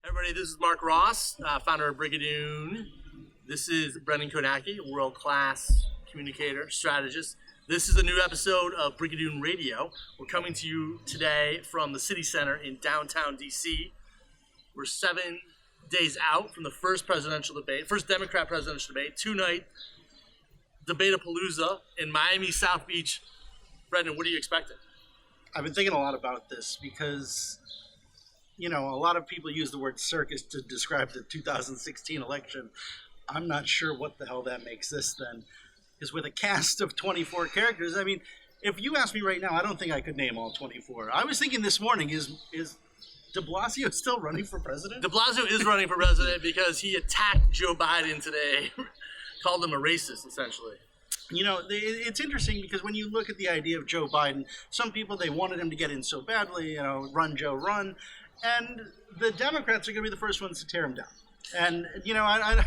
Everybody, this is Mark Ross, founder of Brigadoon. This is Brendan Kownacki, a world-class communicator, strategist. This is a new episode of Brigadoon Radio. We're coming to you today from the City Center in downtown DC. We're 7 days out from the first Democrat presidential debate, two-night Debate-A-Palooza in Miami, South Beach. Brendan, what are you expecting? I've been thinking a lot about this because, a lot of people use the word circus to describe the 2016 election. I'm not sure what the hell that makes this then. Because with a cast of 24 characters, if you ask me right now, I don't think I could name all 24. I was thinking this morning, is de Blasio still running for president? De Blasio is running for president because he attacked Joe Biden today, called him a racist, essentially. It's interesting because when you look at the idea of Joe Biden, some people, they wanted him to get in so badly, run, Joe, run. And the Democrats are going to be the first ones to tear him down. And, I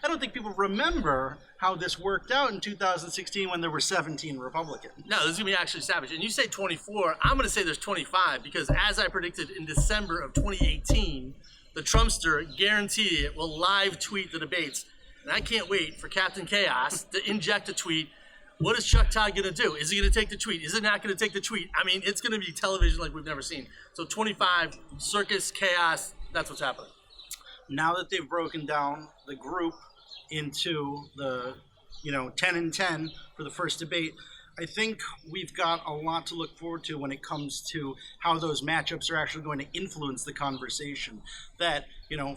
don't think people remember how this worked out in 2016 when there were 17 Republicans. No, this is going to be actually savage. And you say 24, I'm going to say there's 25 because as I predicted in December of 2018, the Trumpster guaranteed it will live tweet the debates. And I can't wait for Captain Chaos to inject a tweet. What is Chuck Todd going to do? Is he going to take the tweet? Is it not going to take the tweet? It's going to be television like we've never seen. So 25, circus, chaos, that's what's happening. Now that they've broken down the group into the, 10 and 10 for the first debate, I think we've got a lot to look forward to when it comes to how those matchups are actually going to influence the conversation. That,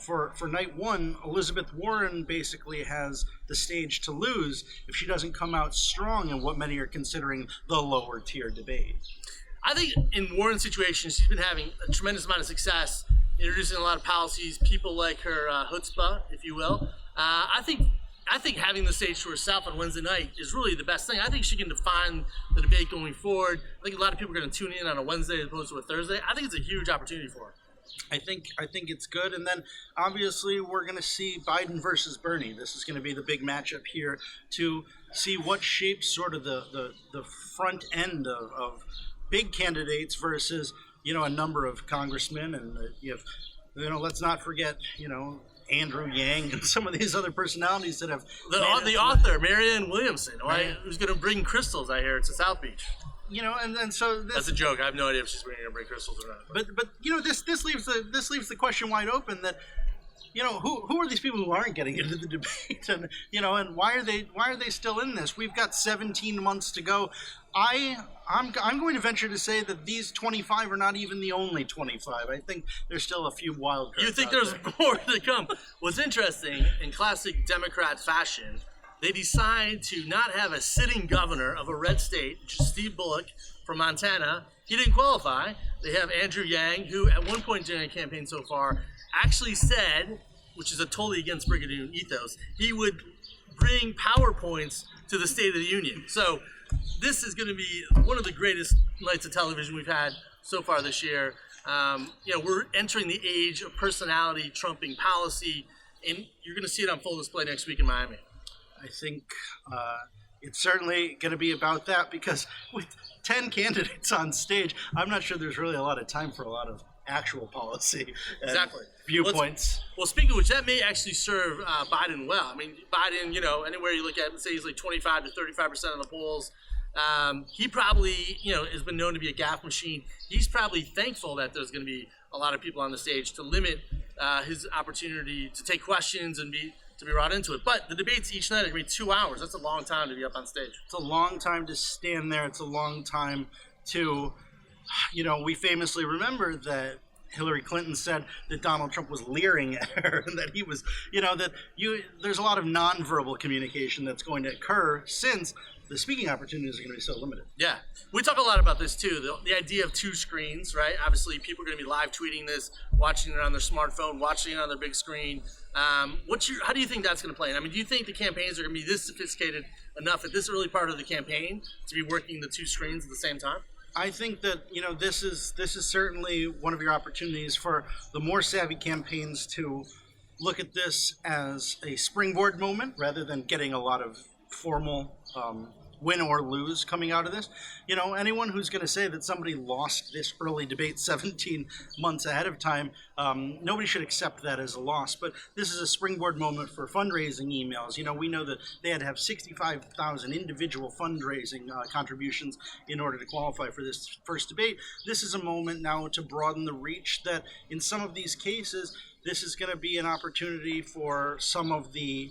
for night one, Elizabeth Warren basically has the stage to lose if she doesn't come out strong in what many are considering the lower tier debate. I think in Warren's situation, she's been having a tremendous amount of success introducing a lot of policies, people like her chutzpah, if you will. I think having the stage to herself on Wednesday night is really the best thing. I think she can define the debate going forward. I think a lot of people are going to tune in on a Wednesday as opposed to a Thursday. I think it's a huge opportunity for her. I think it's good. And then obviously we're going to see Biden versus Bernie. This is going to be the big matchup here to see what shapes sort of the front end of big candidates versus, a number of congressmen. And let's not forget, Andrew Yang and some of these other personalities that have the author Marianne Williamson, who's going to bring crystals. I hear to South Beach. And so that's a joke. I have no idea if she's going to bring crystals or not. But this leaves the question wide open that who are these people who aren't getting into the debate, and and why are they still in this? We've got 17 months to go. I'm going to venture to say that these 25 are not even the only 25. I think there's still a few wild cards. You think there's more to come? What's interesting, in classic Democrat fashion, they decide to not have a sitting governor of a red state, which is Steve Bullock from Montana. He didn't qualify. They have Andrew Yang, who at one point during the campaign so far actually said, which is a totally against Brigadoon ethos, he would bring PowerPoints to the State of the Union. So this is going to be one of the greatest nights of television we've had so far this year. We're entering the age of personality trumping policy, and you're going to see it on full display next week in Miami. I think it's certainly going to be about that because with 10 candidates on stage, I'm not sure there's really a lot of time for a lot of actual policy viewpoints. Well, speaking of which, that may actually serve Biden well. Biden, anywhere you look at it, say he's like 25 to 35% of the polls. He probably, has been known to be a gaffe machine. He's probably thankful that there's going to be a lot of people on the stage to limit his opportunity to take questions and to be brought into it. But the debates each night are going to be 2 hours. That's a long time to be up on stage. It's a long time to stand there. It's a long time to, we famously remember that Hillary Clinton said that Donald Trump was leering at her and that he was, there's a lot of nonverbal communication that's going to occur since the speaking opportunities are going to be so limited. Yeah. We talk a lot about this too, the idea of two screens, right? Obviously, people are going to be live tweeting this, watching it on their smartphone, watching it on their big screen. How do you think that's going to play? Do you think the campaigns are going to be this sophisticated enough at this early part of the campaign to be working the two screens at the same time? I think that this is certainly one of your opportunities for the more savvy campaigns to look at this as a springboard moment rather than getting a lot of formal win or lose coming out of this. You know, anyone who's going to say that somebody lost this early debate 17 months ahead of time, nobody should accept that as a loss. But this is a springboard moment for fundraising emails. You know, we know that they had to have 65,000 individual fundraising contributions in order to qualify for this first debate. This is a moment now to broaden the reach that in some of these cases, this is going to be an opportunity for some of the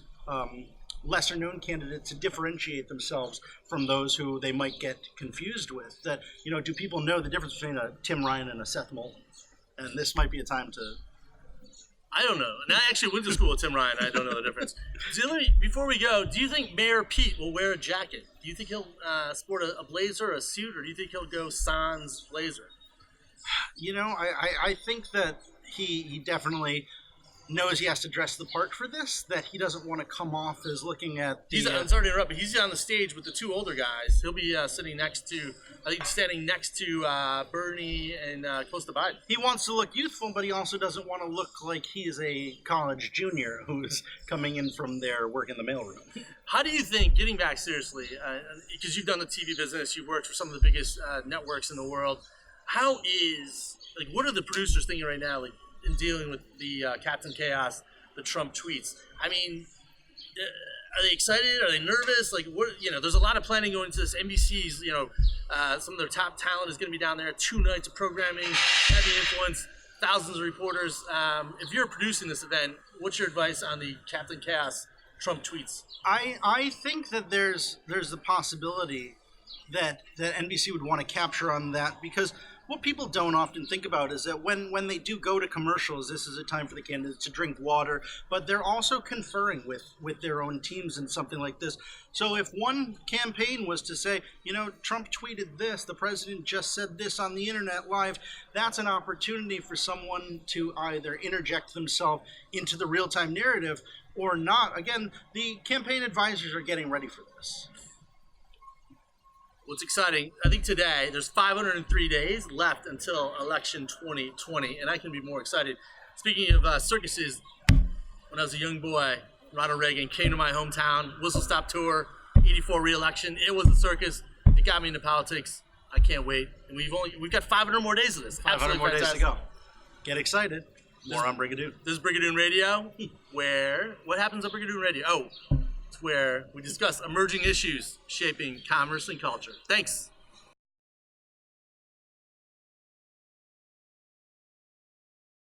lesser known candidates to differentiate themselves from those who they might get confused with. That, you know, do people know the difference between a Tim Ryan and a Seth Moulton? And this might be a time to... I don't know. And I actually went to school with Tim Ryan. I don't know the difference. Before we go, do you think Mayor Pete will wear a jacket? Do you think he'll sport a blazer, a suit, or do you think he'll go sans blazer? You know, I think that he definitely knows he has to dress the part for this, that he doesn't want to come off as looking at the... I'm sorry to interrupt, but he's on the stage with the two older guys. He'll be sitting next to, I think standing next to Bernie and close to Biden. He wants to look youthful, but he also doesn't want to look like he's a college junior who's coming in from their work in the mailroom. How do you think, getting back seriously, because you've done the TV business, you've worked for some of the biggest networks in the world, what are the producers thinking right now, like, in dealing with the Captain Chaos, the Trump tweets? I mean, are they excited? Are they nervous? Like, what? You know, there's a lot of planning going into this. NBC's, you know, some of their top talent is going to be down there. 2 nights of programming, heavy influence, thousands of reporters. If you're producing this event, what's your advice on the Captain Chaos Trump tweets? I think that there's the possibility that NBC would want to capture on that, because what people don't often think about is that when they do go to commercials, this is a time for the candidates to drink water, but they're also conferring with their own teams in something like this. So if one campaign was to say, you know, Trump tweeted this, the president just said this on the internet live, that's an opportunity for someone to either interject themselves into the real-time narrative or not. Again, the campaign advisors are getting ready for this. What's exciting, I think today, there's 503 days left until election 2020, and I can be more excited. Speaking of circuses, when I was a young boy, Ronald Reagan came to my hometown, Whistle Stop Tour, 84 re-election. It was a circus. It got me into politics. I can't wait. And we've got 500 more days of this. 500 more days to go. Get excited. More on Brigadoon. This is Brigadoon Radio, what happens on Brigadoon Radio? Oh, it's where we discuss emerging issues shaping commerce and culture. Thanks.